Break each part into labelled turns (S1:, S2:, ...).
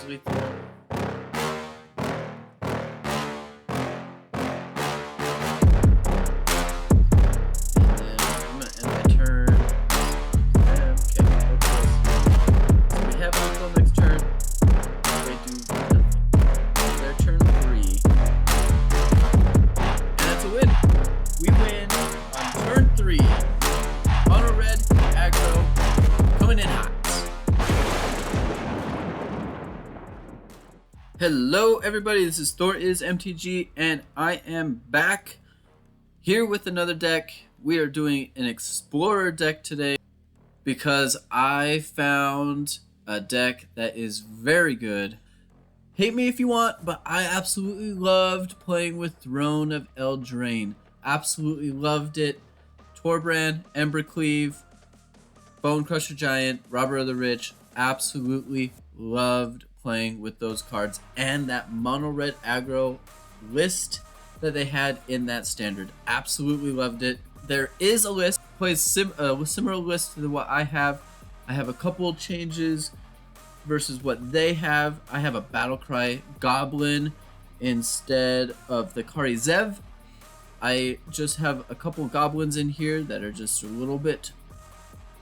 S1: easily through. Hello everybody, this is MTG and I am back here with another deck. We are doing an Explorer deck today because I found a deck that is very good. Hate me if you want, but I absolutely loved playing with Throne of Eldraine. Absolutely loved it. Torbran, Embercleave, Bonecrusher Giant, Robber of the Rich. Absolutely loved playing with those cards and that mono red aggro list that they had in that standard. Absolutely loved it. There is a list, plays similar list to what I have. I have a couple of changes versus what they have. I have a Battle Cry Goblin instead of the Karizev. I just have a couple of goblins in here that are just a little bit,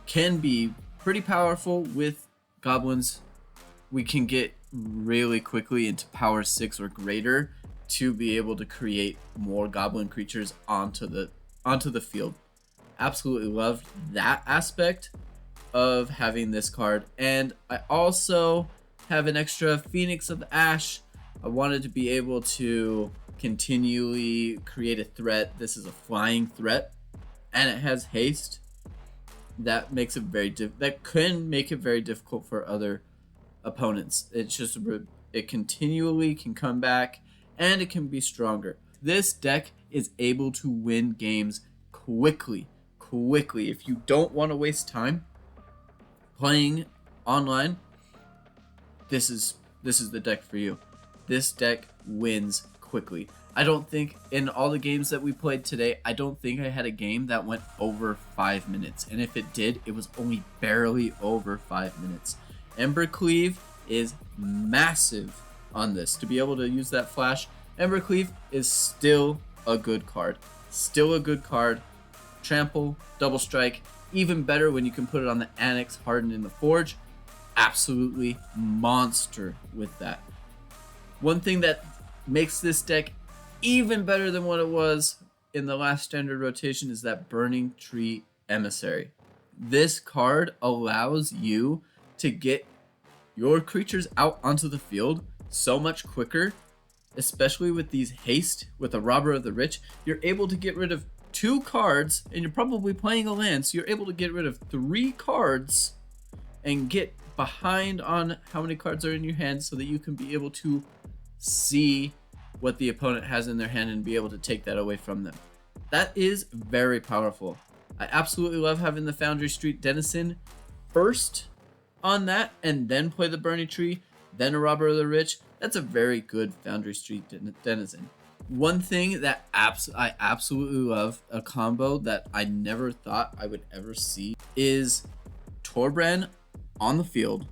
S1: can be pretty powerful with goblins. We can get really quickly into power 6 or greater to be able to create more goblin creatures onto the field. Absolutely loved that aspect of having this card. And I also have an extra Phoenix of Ash. I wanted to be able to continually create a threat. This is a flying threat and it has haste. That makes it that can make it very difficult for other opponents. It's just it continually can come back and it can be stronger. This deck is able to win games quickly. If you don't want to waste time playing online, this is the deck for you. This deck wins quickly. I don't think in all the games that we played today, I don't think I had a game that went over 5 minutes. And if it did, it was only barely over 5 minutes. Embercleave is massive on this. To be able to use that flash, Embercleave is still a good card. Trample, double strike, even better when you can put it on the Anax, Hardened in the Forge. Absolutely monster with that. One thing that makes this deck even better than what it was in the last standard rotation is that Burning-Tree Emissary. This card allows you to get your creatures out onto the field so much quicker, especially with these haste with a Robber of the Rich. You're able to get rid of 2 cards, and you're probably playing a land, so you're able to get rid of 3 cards and get behind on how many cards are in your hand so that you can be able to see what the opponent has in their hand and be able to take that away from them. That is very powerful. I absolutely love having the Foundry Street Denizen first on that and then play the Burning-Tree, then a Robber of the Rich. That's a very good Foundry Street Denizen. One thing that I absolutely love, a combo that I never thought I would ever see, is Torbran on the field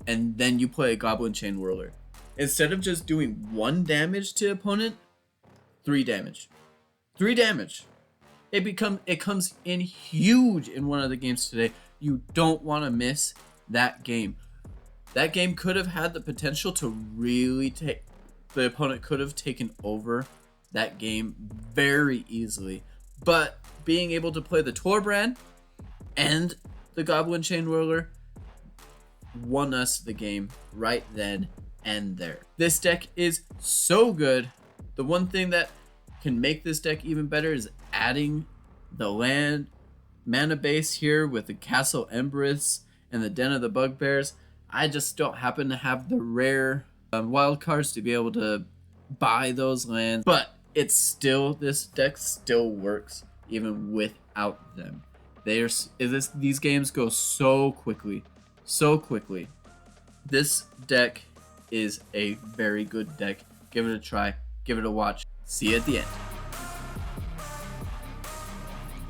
S1: and then you play a Goblin Chainwhirler. Instead of just doing 1 damage to opponent, 3 damage. 3 damage. It comes in huge in one of the games today. You don't want to miss that game. That game could have had the potential to really take... The opponent could have taken over that game very easily. But being able to play the Torbran and the Goblin Chainwhirler won us the game right then and there. This deck is so good. The one thing that can make this deck even better is adding the land mana base here with the Castle Empress and the Den of the Bugbears. I just don't happen to have the rare wild cards to be able to buy those lands, but this deck still works even without them. These games go so quickly. This deck is a very good deck. Give it a try, give it a watch. See you at the end.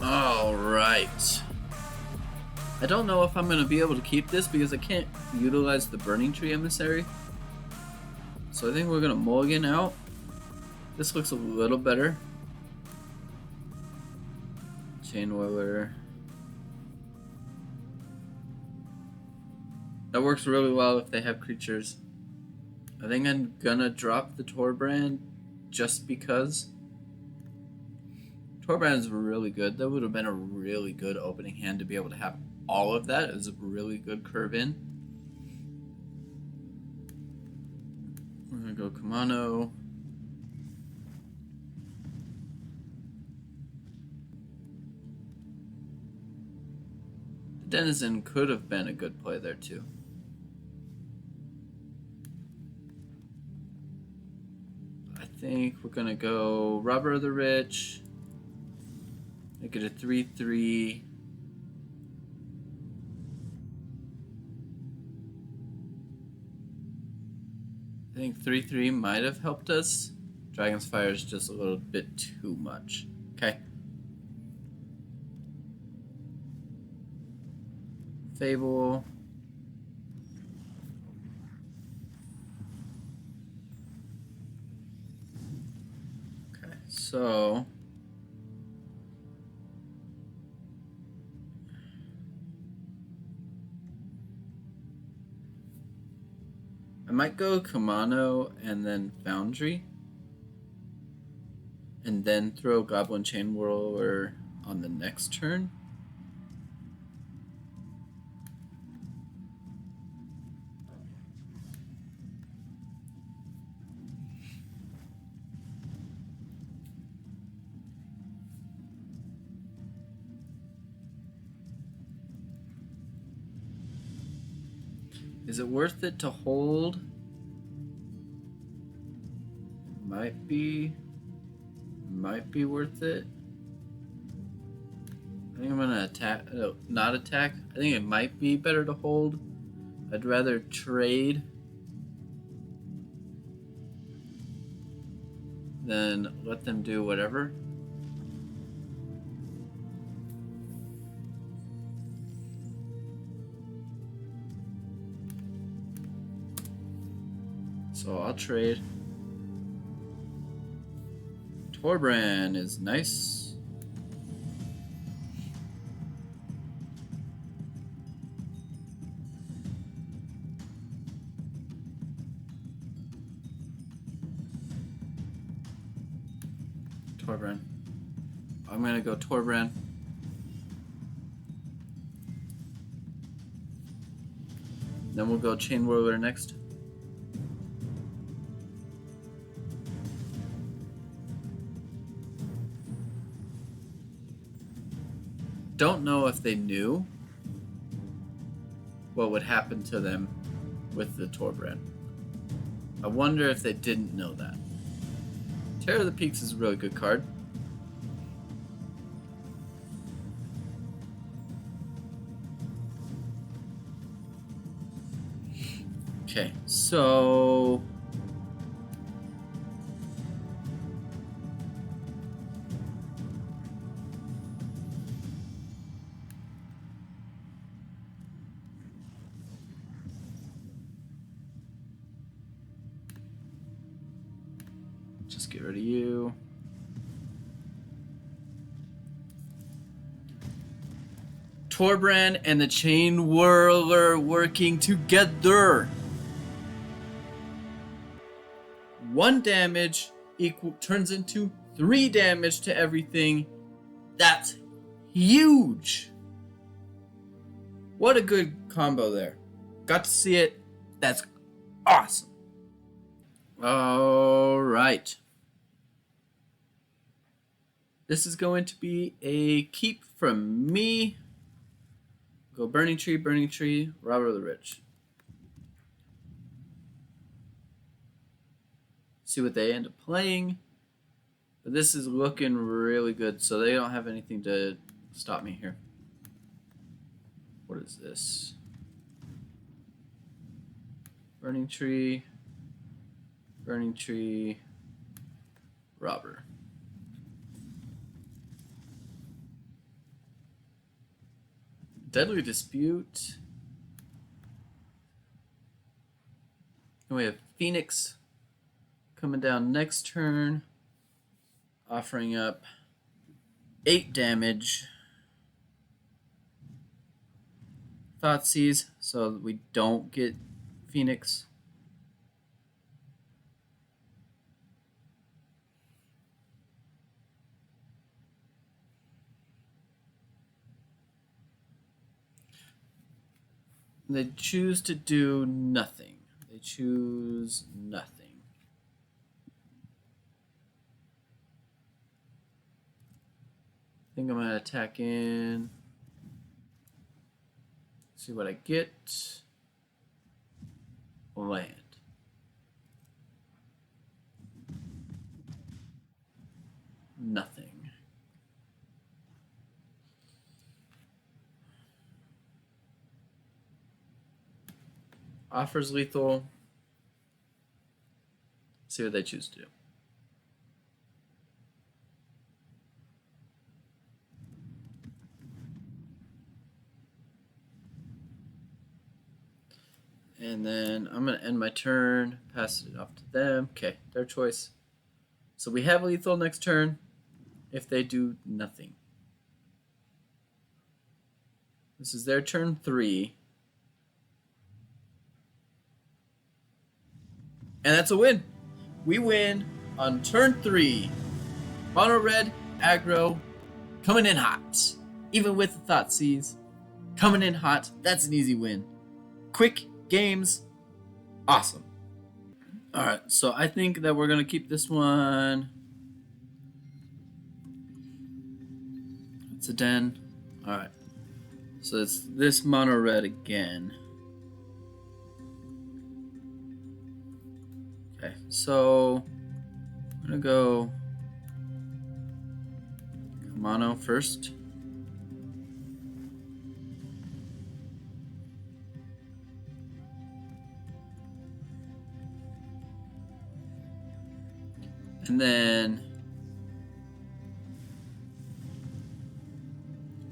S1: All right. I don't know if I'm going to be able to keep this because I can't utilize the Burning-Tree Emissary. So I think we're going to mulligan out. This looks a little better. Chainwhirler. That works really well if they have creatures. I think I'm gonna drop the Torbran just because. Torbran is really good. That would have been a really good opening hand to be able to have all of that. It was a really good curve in. We're gonna go Kumano. The Denizen could have been a good play there too. I think we're gonna go Robber of the Rich. Make it a 3/3. I think 3/3 might have helped us. Dragon's Fire is just a little bit too much. Okay. Fable. Okay, so I might go Kumano and then Foundry, and then throw Goblin Chainwhirler on the next turn. Is it worth it to hold? Might be worth it. I think I'm gonna attack. No, not attack. I think it might be better to hold. I'd rather trade than let them do whatever. So I'll trade. Torbran is nice. Torbran. I'm gonna go Torbran. Then we'll go Chainwhirler next. Don't know if they knew what would happen to them with the Torbran. I wonder if they didn't know that. Terror of the Peaks is a really good card. Okay, so just get rid of you. Torbran and the Chainwhirler working together. 1 damage turns into 3 damage to everything. That's huge. What a good combo there. Got to see it. That's awesome. All right. This is going to be a keep from me. Go Burning-Tree, Robber of the Rich. See what they end up playing. But this is looking really good, so they don't have anything to stop me here. What is this? Burning-Tree, Robber. Deadly Dispute. And we have Phoenix coming down next turn, offering up 8 damage. Thoughtseize, so we don't get Phoenix. They choose to do nothing. They choose nothing. I think I'm going to attack in. See what I get. Land. Nothing. Offers lethal. See what they choose to do. And then I'm going to end my turn, pass it off to them. Okay, their choice. So we have lethal next turn if they do nothing. This is their turn 3. And that's a win. We win on turn 3. Mono red, aggro, coming in hot. Even with the Thoughtseize, coming in hot. That's an easy win. Quick games, awesome. All right, so I think that we're gonna keep this one. It's a den. All right, so it's this mono red again. Okay, so I'm gonna go Kumano first. And then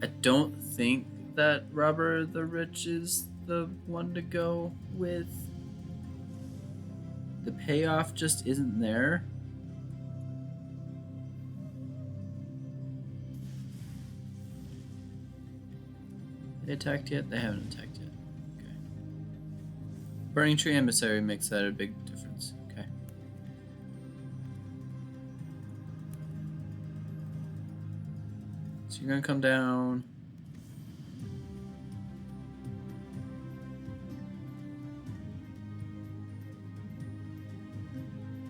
S1: I don't think that Robber the Rich is the one to go with. The payoff just isn't there. They attacked yet? They haven't attacked yet. Okay. Burning-Tree Emissary makes that a big difference. Okay. So you're gonna come down.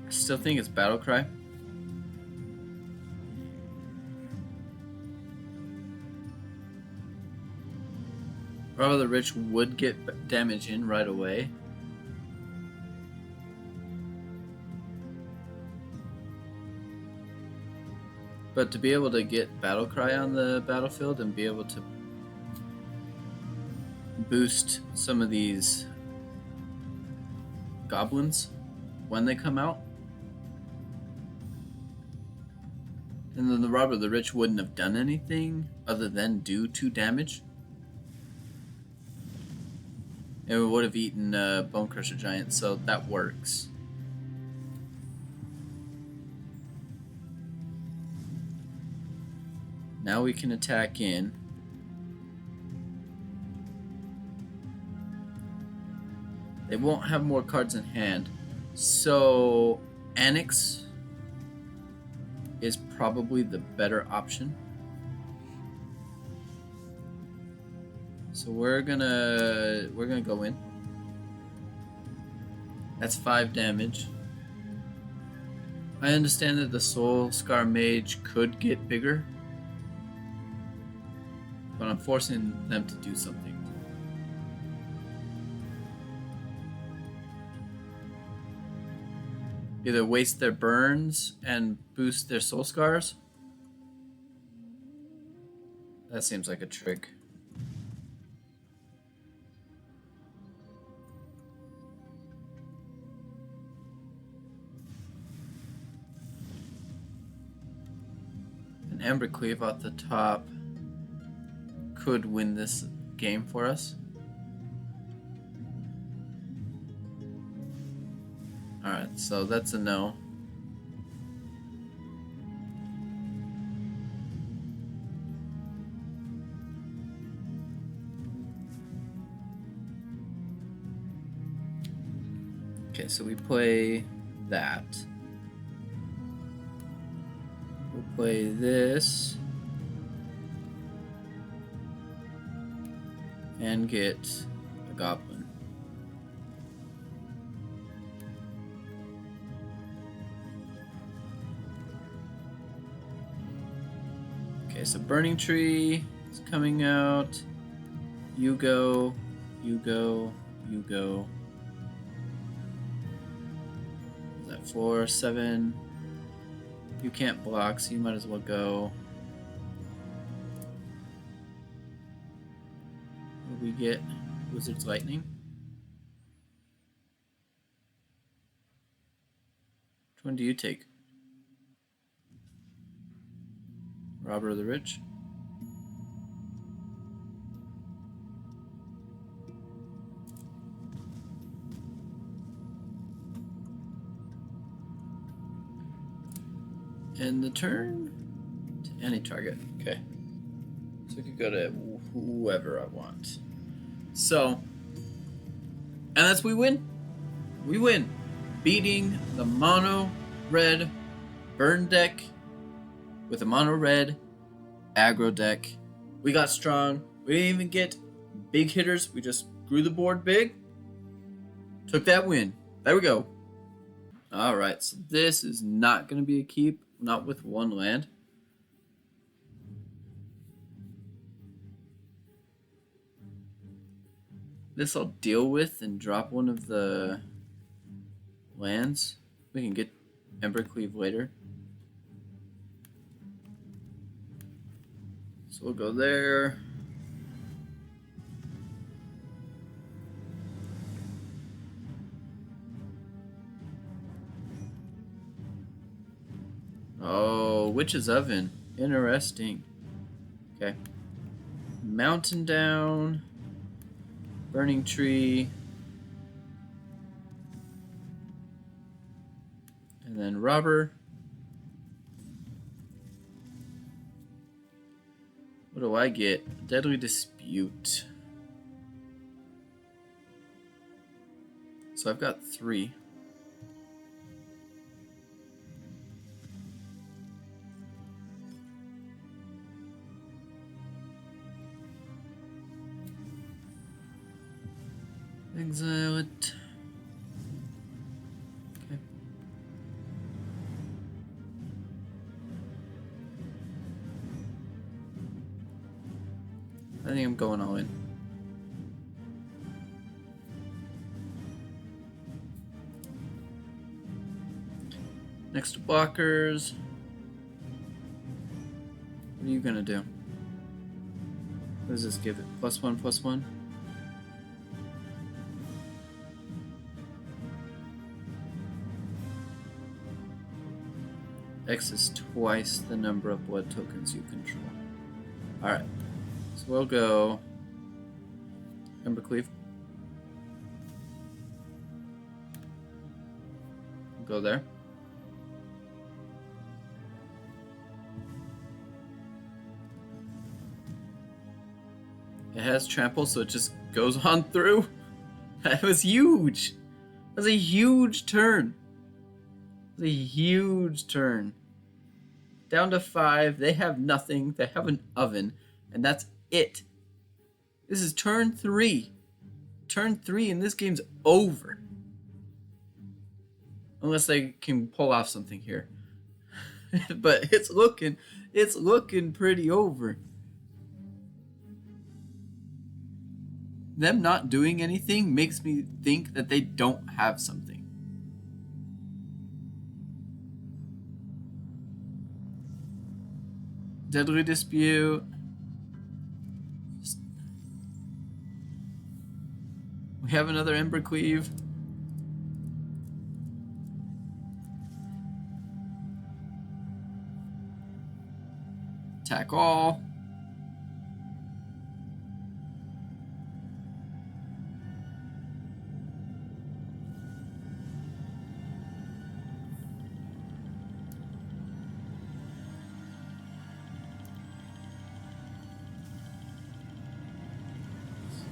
S1: I still think it's Battle Cry. Robber the Rich would get damage in right away. But to be able to get Battle Cry on the battlefield and be able to boost some of these goblins when they come out. And then the Robber the Rich wouldn't have done anything other than do 2 damage. It would have eaten Bonecrusher Giant, so that works. Now we can attack in. They won't have more cards in hand, so Anax is probably the better option. So we're gonna go in. That's 5 damage. I understand that the Soul Scar Mage could get bigger, but I'm forcing them to do something. Either waste their burns and boost their Soul Scars. That seems like a trick. An Embercleave at the top could win this game for us. Alright, so that's a no. Okay, so we play that. We'll play this. And get a goblin. Okay, so Burning-Tree is coming out. You go, you go, you go. Is that 4, 7? You can't block, so you might as well go. What do we get? Wizard's Lightning. Which one do you take? Robber of the Rich? End the turn to any target. Okay. So we could go to whoever I want. So, and that's we win. We win. Beating the mono red burn deck with a mono red aggro deck. We got strong. We didn't even get big hitters. We just grew the board big. Took that win. There we go. Alright, so this is not going to be a keep. Not with one land. This I'll deal with and drop one of the lands. We can get Embercleave later. So we'll go there. Oh, Witch's Oven. Interesting. Okay. Mountain down. Burning-Tree. And then Robber. What do I get? Deadly Dispute. So I've got 3. Exile it. Okay. I think I'm going all in. Next to blockers. What are you gonna do? What does this give it? +1/+1? X is twice the number of blood tokens you control. Alright. So we'll go Embercleave. We'll go there. It has trample, so it just goes on through. That was huge. That was a huge turn. That was a huge turn. Down to 5. They have nothing. They have an oven. And that's it. This is turn 3. Turn 3 and this game's over. Unless they can pull off something here. But it's looking pretty over. Them not doing anything makes me think that they don't have something. Deadly Dispute. We have another Embercleave. Attack all.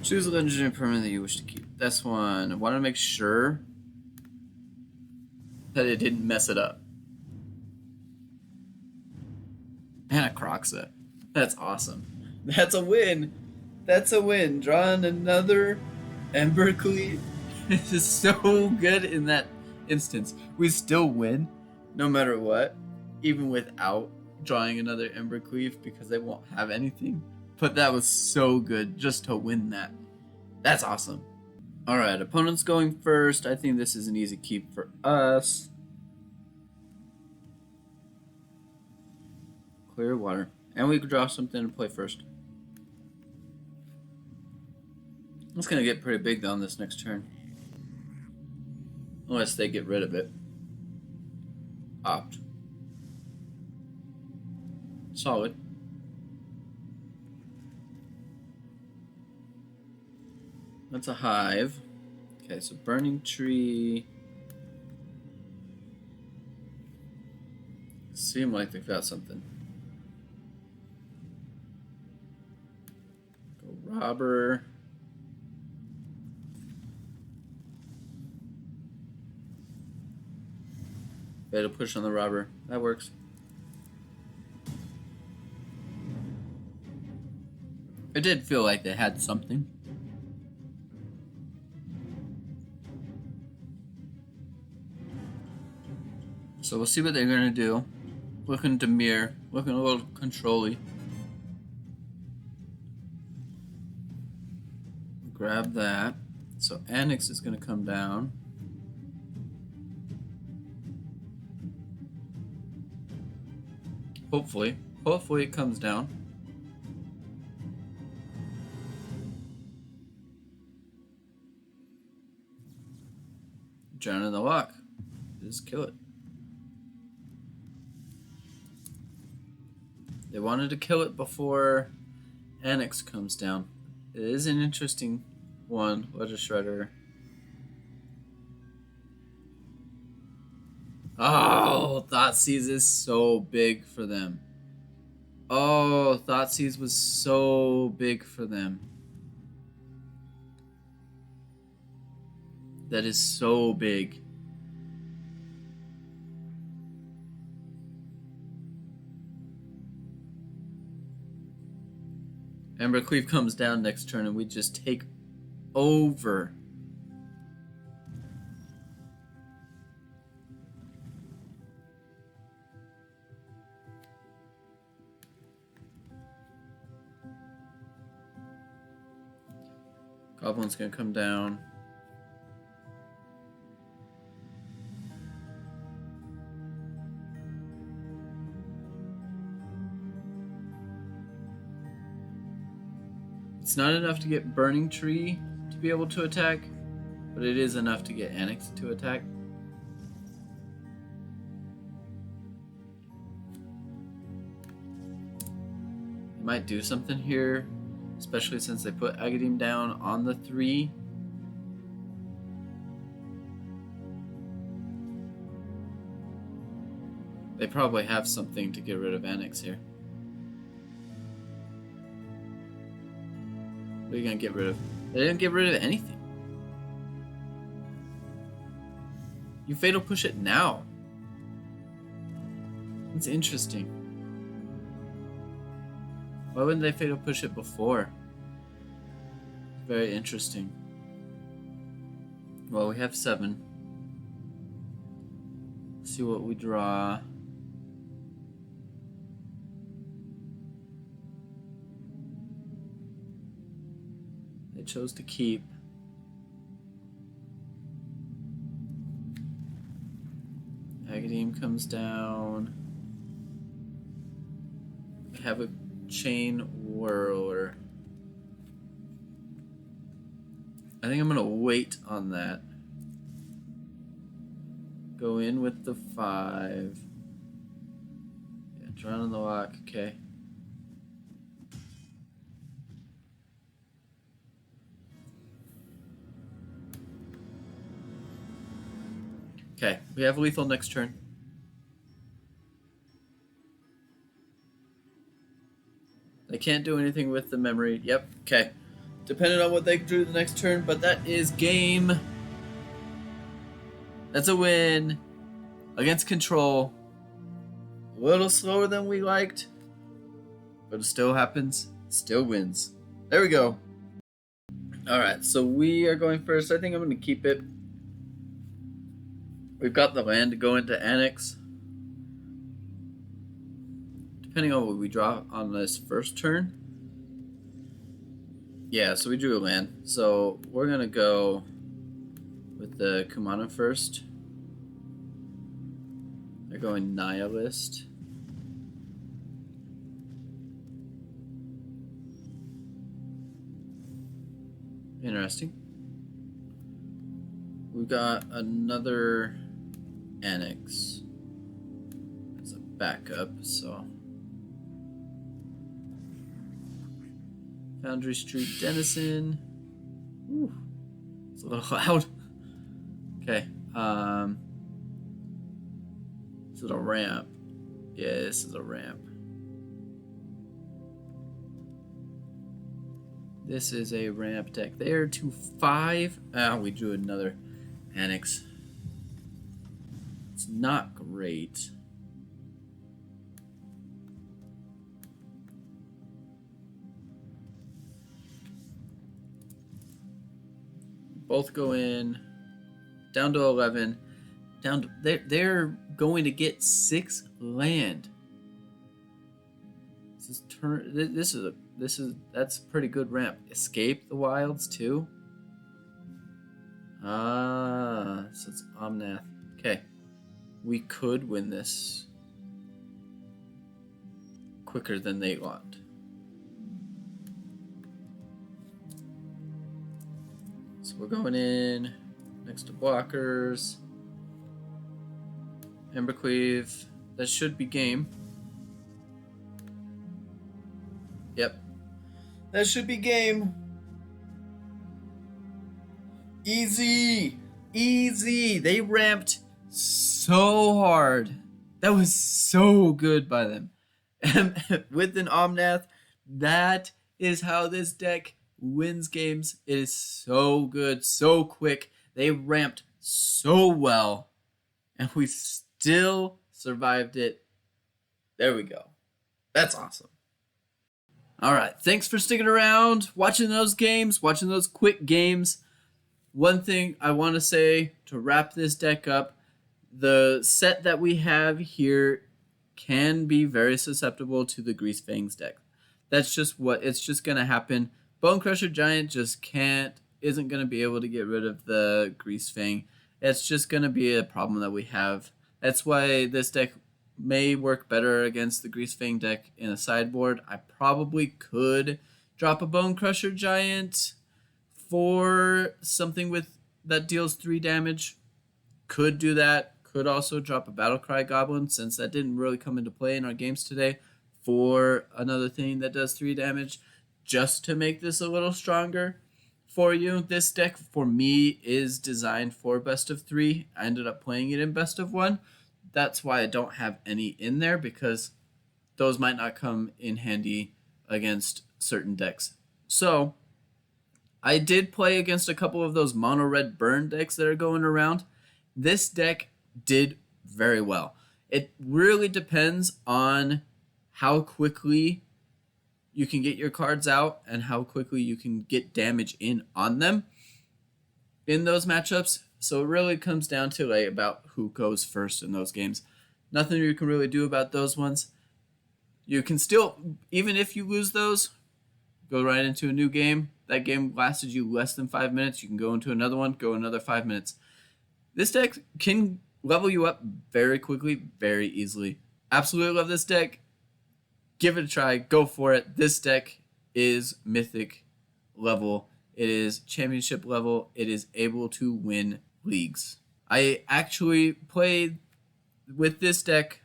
S1: Choose a legendary permanent that you wish to keep. This one. I want to make sure that it didn't mess it up. And a Croxa. That's awesome. That's a win. That's a win. Drawing another Embercleave. This is so good in that instance. We still win, no matter what, even without drawing another Embercleave because they won't have anything. But that was so good just to win that. That's awesome. Alright, opponent's going first. I think this is an easy keep for us. Clear water. And we could draw something to play first. It's going to get pretty big though on this next turn. Unless they get rid of it. Opt. Solid. That's a hive. Okay, so Burning-Tree. Seem like they've got something. Go Robber. Better push on the Robber. That works. It did feel like they had something. So we'll see what they're gonna do. Looking to mirror, looking a little control-y. Grab that. So Anax is gonna come down. Hopefully it comes down. Drown in the lock. Just kill it. They wanted to kill it before Anax comes down. It is an interesting one. Ledger Shredder. Oh, Thoughtseize is so big for them. Oh, Thoughtseize was so big for them. That is so big. Embercleave comes down next turn and we just take over. Goblin's gonna come down. It's not enough to get Burning-Tree to be able to attack, but it is enough to get Anax to attack. They might do something here, especially since they put Aggro down on the 3. They probably have something to get rid of Anax here. What are you gonna get rid of? They didn't get rid of anything. You fatal push it now. It's interesting. Why wouldn't they fatal push it before? Very interesting. Well, we have 7. Let's see what we draw. They chose to keep. Aggro comes down. We have a Chainwhirler. I think I'm gonna wait on that. Go in with the 5. Yeah, drawn on the lock, okay. Okay, we have lethal next turn. They can't do anything with the memory. Yep, okay. depending on what they drew the next turn, but that is game. That's a win against control. A little slower than we liked, but it still happens, still wins. There we go. Alright, so we are going first. I think I'm going to keep it. We've got the land to go into Anax. Depending on what we draw on this first turn. Yeah, so we drew a land. So we're going to go with the Kumano first. They're going Nihilist. Interesting. We got another Anax as a backup, so Foundry Street Denizen. Ooh, it's a little loud. Okay. Is it a ramp? Yeah, this is a ramp. This is a ramp deck. There to 5. We drew another Anax. It's not great. Both go in. Down to 11. Down to, they're going to get 6 land. That's a pretty good ramp. Escape the wilds too. So it's Omnath. Okay. We could win this quicker than they want. So we're going in next to blockers. Embercleave. That should be game. Yep. That should be game. Easy. Easy. They ramped so hard. That was so good by them. With an Omnath, that is how this deck wins games. It is so good, so quick. They ramped so well. And we still survived it. There we go. That's awesome. All right, thanks for sticking around, watching those games, watching those quick games. One thing I want to say to wrap this deck up, the set that we have here can be very susceptible to the Grease Fangs deck. That's just it's just going to happen. Bonecrusher Giant just isn't going to be able to get rid of the Grease Fang. It's just going to be a problem that we have. That's why this deck may work better against the Grease Fang deck in a sideboard. I probably could drop a Bonecrusher Giant for something that deals 3 damage. Could do that. Could also drop a Battle Cry Goblin, since that didn't really come into play in our games today, for another thing that does 3 damage, just to make this a little stronger for you. This deck, for me, is designed for best of 3. I ended up playing it in best of 1. That's why I don't have any in there, because those might not come in handy against certain decks. So I did play against a couple of those mono red burn decks that are going around. This deck did very well. It really depends on how quickly you can get your cards out and how quickly you can get damage in on them in those matchups. So it really comes down to about who goes first in those games. Nothing you can really do about those ones. You can still, even if you lose those, go right into a new game. That game lasted you less than 5 minutes. You can go into another one, go another 5 minutes. This deck can level you up very quickly, very easily. Absolutely love this deck. Give it a try. Go for it. This deck is Mythic level. It is championship level. It is able to win leagues. I actually played with this deck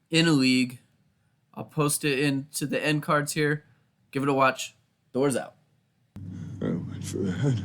S1: in a league. I'll post it into the end cards here. Give it a watch. Doors out.
S2: I went for the head.